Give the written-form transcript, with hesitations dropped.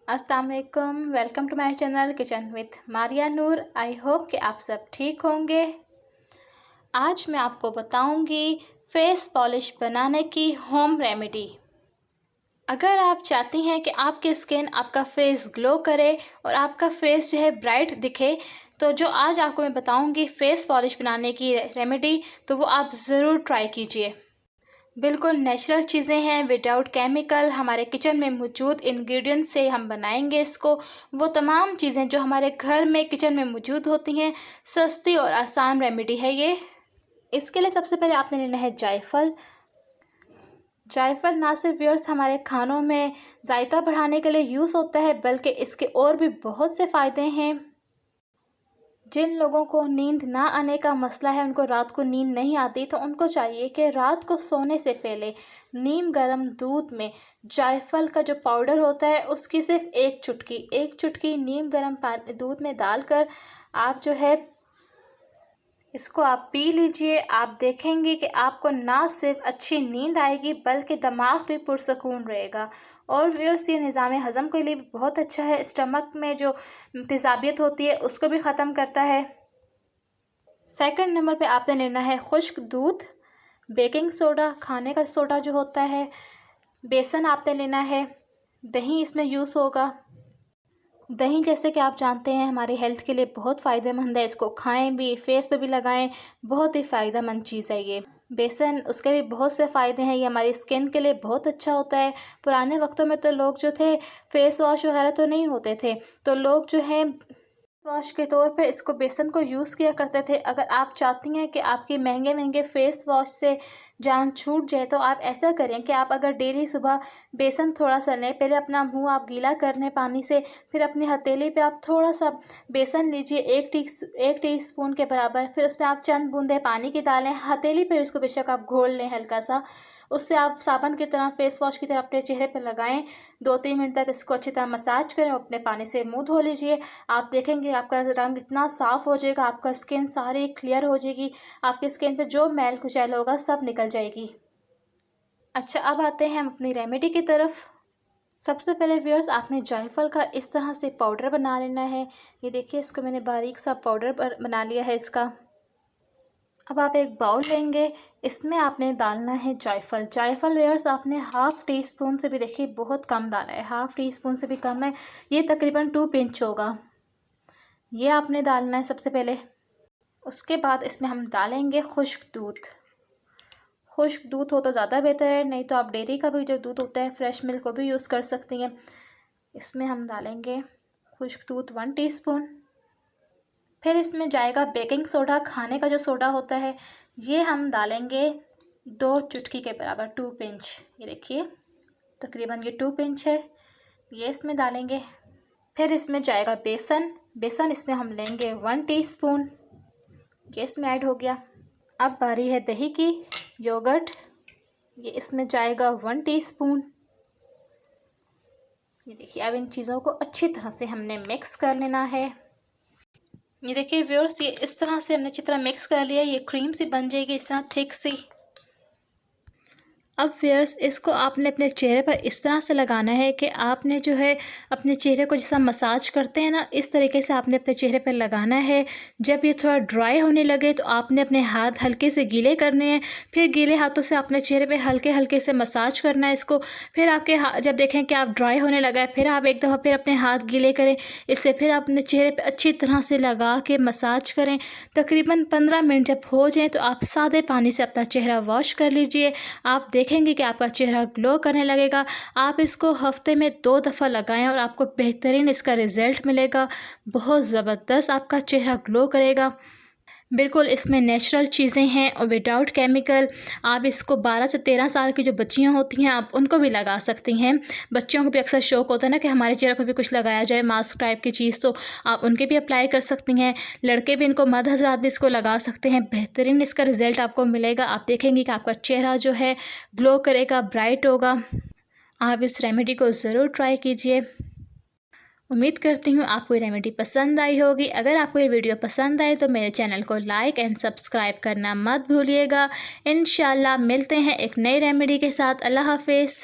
अस्सलाम वालेकुम, welcome to my channel kitchen with Maria Noor. I hope कि आप सब ठीक होंगे। आज मैं आपको बताऊंगी फेस पॉलिश बनाने की होम रेमेडी। अगर आप चाहती हैं कि आपकी स्किन, आपका फेस ग्लो करे और आपका फेस जो है ब्राइट दिखे, तो जो आज आपको मैं बताऊंगी फेस पॉलिश बनाने की रेमेडी, तो वो आप ज़रूर ट्राई कीजिए। बिल्कुल नेचुरल चीज़ें हैं, विदाउट केमिकल, हमारे किचन में मौजूद इंग्रेडिएंट्स से हम बनाएंगे इसको। वो तमाम चीज़ें जो हमारे घर में किचन में मौजूद होती हैं, सस्ती और आसान रेमेडी है ये। इसके लिए सबसे पहले आपने लेना है जायफल। जायफल ना सिर्फ व्यूअर्स हमारे खानों में जायका बढ़ाने के लिए यूज़ होता है, बल्कि इसके और भी बहुत से फ़ायदे हैं। जिन लोगों को नींद ना आने का मसला है, उनको रात को नींद नहीं आती, तो उनको चाहिए कि रात को सोने से पहले नीम गर्म दूध में जायफल का जो पाउडर होता है उसकी सिर्फ एक चुटकी नीम गर्म दूध में डालकर आप जो है इसको आप पी लीजिए। आप देखेंगे कि आपको ना सिर्फ अच्छी नींद आएगी, बल्कि दिमाग भी पुरसकून रहेगा। और व्यूअर्स ये निज़ाम हज़म के लिए भी बहुत अच्छा है। स्टमक में जो तेज़ाबियत होती है उसको भी ख़त्म करता है। सेकंड नंबर पे आपने लेना है खुश्क दूध, बेकिंग सोडा, खाने का सोडा जो होता है, बेसन आपने लेना है, दही इसमें यूज़ होगा। दही जैसे कि आप जानते हैं हमारी हेल्थ के लिए बहुत फ़ायदेमंद है, इसको खाएं भी, फेस पे भी लगाएं, बहुत ही फ़ायदेमंद चीज़ है ये। बेसन, उसके भी बहुत से फ़ायदे हैं, ये हमारी स्किन के लिए बहुत अच्छा होता है। पुराने वक्तों में तो लोग जो थे फेस वॉश वगैरह तो नहीं होते थे, तो लोग जो हैं वॉश के तौर पे इसको बेसन को यूज़ किया करते थे। अगर आप चाहती हैं कि आपके महंगे महंगे फेस वॉश से जान छूट जाए, तो आप ऐसा करें कि आप अगर डेली सुबह बेसन थोड़ा सा लें, पहले अपना मुंह आप गीला कर लें पानी से, फिर अपनी हथेली पे आप थोड़ा सा बेसन लीजिए, एक टीस्पून के बराबर, फिर उसमें आप चंद बूंदे पानी की डालें, हथेली पे उसको बेशक आप घोल लें हल्का सा, उससे आप साबुन की तरह, फेस वॉश की तरह अपने चेहरे पर लगाएं। 2-3 मिनट तक इसको अच्छी तरह मसाज करें, अपने पानी से मुंह धो लीजिए। आप देखेंगे आपका रंग इतना साफ़ हो जाएगा, आपका स्किन सारी क्लियर हो जाएगी, आपकी स्किन पे जो मैल कुचैल होगा सब निकल जाएगी। अच्छा, अब आते हैं हम अपनी रेमेडी की तरफ। सबसे पहले व्यूअर्स आपने जायफल का इस तरह से पाउडर बना लेना है। ये देखिए, इसको मैंने बारीक सा पाउडर बना लिया है इसका। अब आप एक बाउल लेंगे, इसमें आपने डालना है जायफल। जायफल व्यूअर्स आपने हाफ़ टी स्पून से भी, देखिए बहुत कम डाला है, हाफ़ टी स्पून से भी कम है, ये तकरीबन 2 पिंच होगा। ये आपने डालना है सबसे पहले। उसके बाद इसमें हम डालेंगे खुश्क दूध। खुश्क दूध हो तो ज़्यादा बेहतर है, नहीं तो आप डेयरी का भी जो दूध होता है, फ्रेश मिल्क, को भी यूज़ कर सकती हैं। इसमें हम डालेंगे खुश्क दूध 1 टीस्पून। फिर इसमें जाएगा बेकिंग सोडा, खाने का जो सोडा होता है, ये हम डालेंगे 2 चुटकी के बराबर, 2 पिंच। ये देखिए तकरीबन ये 2 पिंच है, ये इसमें डालेंगे। फिर इसमें जाएगा बेसन। बेसन इसमें हम लेंगे 1 टीस्पून, ये इसमें ऐड हो गया। अब बारी है दही की, योगर्ट, ये इसमें जाएगा 1 टीस्पून। ये देखिए, अब इन चीज़ों को अच्छी तरह से हमने मिक्स कर लेना है। ये देखिए व्यूअर्स, ये इस तरह से हमने अच्छी तरह मिक्स कर लिया, ये क्रीम सी बन जाएगी इस तरह थिक सी। अब व्यूअर्स, इसको आपने अपने चेहरे पर इस तरह से लगाना है कि आपने जो है अपने चेहरे को जैसा मसाज करते हैं ना, इस तरीके से आपने अपने चेहरे पर लगाना है। जब ये थोड़ा ड्राई होने लगे तो आपने अपने हाथ हल्के से गीले करने हैं, फिर गीले हाथों से अपने चेहरे पे हल्के हल्के से मसाज करना है इसको। फिर आपके जब देखें कि आप ड्राई होने लगा है, फिर आप एक दफ़ा फिर अपने हाथ गीले करें, इससे फिर आप अपने चेहरे पर अच्छी तरह से लगा के मसाज करें। तकरीबन 15 मिनट जब हो जाए तो आप सादे पानी से अपना चेहरा वॉश कर लीजिए। आप देखेंगे कि आपका चेहरा ग्लो करने लगेगा। आप इसको हफ्ते में 2 दफ़ा लगाएं और आपको बेहतरीन इसका रिज़ल्ट मिलेगा। बहुत ज़बरदस्त आपका चेहरा ग्लो करेगा। बिल्कुल इसमें नेचुरल चीज़ें हैं और विदाउट केमिकल। आप इसको 12 से 13 साल की जो बच्चियां होती हैं, आप उनको भी लगा सकती हैं। बच्चों को भी अक्सर शौक़ होता है ना कि हमारे चेहरे पर भी कुछ लगाया जाए, मास्क टाइप की चीज़, तो आप उनके भी अप्लाई कर सकती हैं। लड़के भी इनको, मर्द हज़रात भी इसको लगा सकते हैं। बेहतरीन इसका रिज़ल्ट आपको मिलेगा। आप देखेंगे कि आपका चेहरा जो है ग्लो करेगा, ब्राइट होगा। आप इस रेमेडी को ज़रूर ट्राई कीजिए। उम्मीद करती हूँ आपको ये रेमेडी पसंद आई होगी। अगर आपको ये वीडियो पसंद आए तो मेरे चैनल को लाइक एंड सब्सक्राइब करना मत भूलिएगा। इंशाल्लाह मिलते हैं एक नई रेमेडी के साथ। अल्लाह हाफिज़।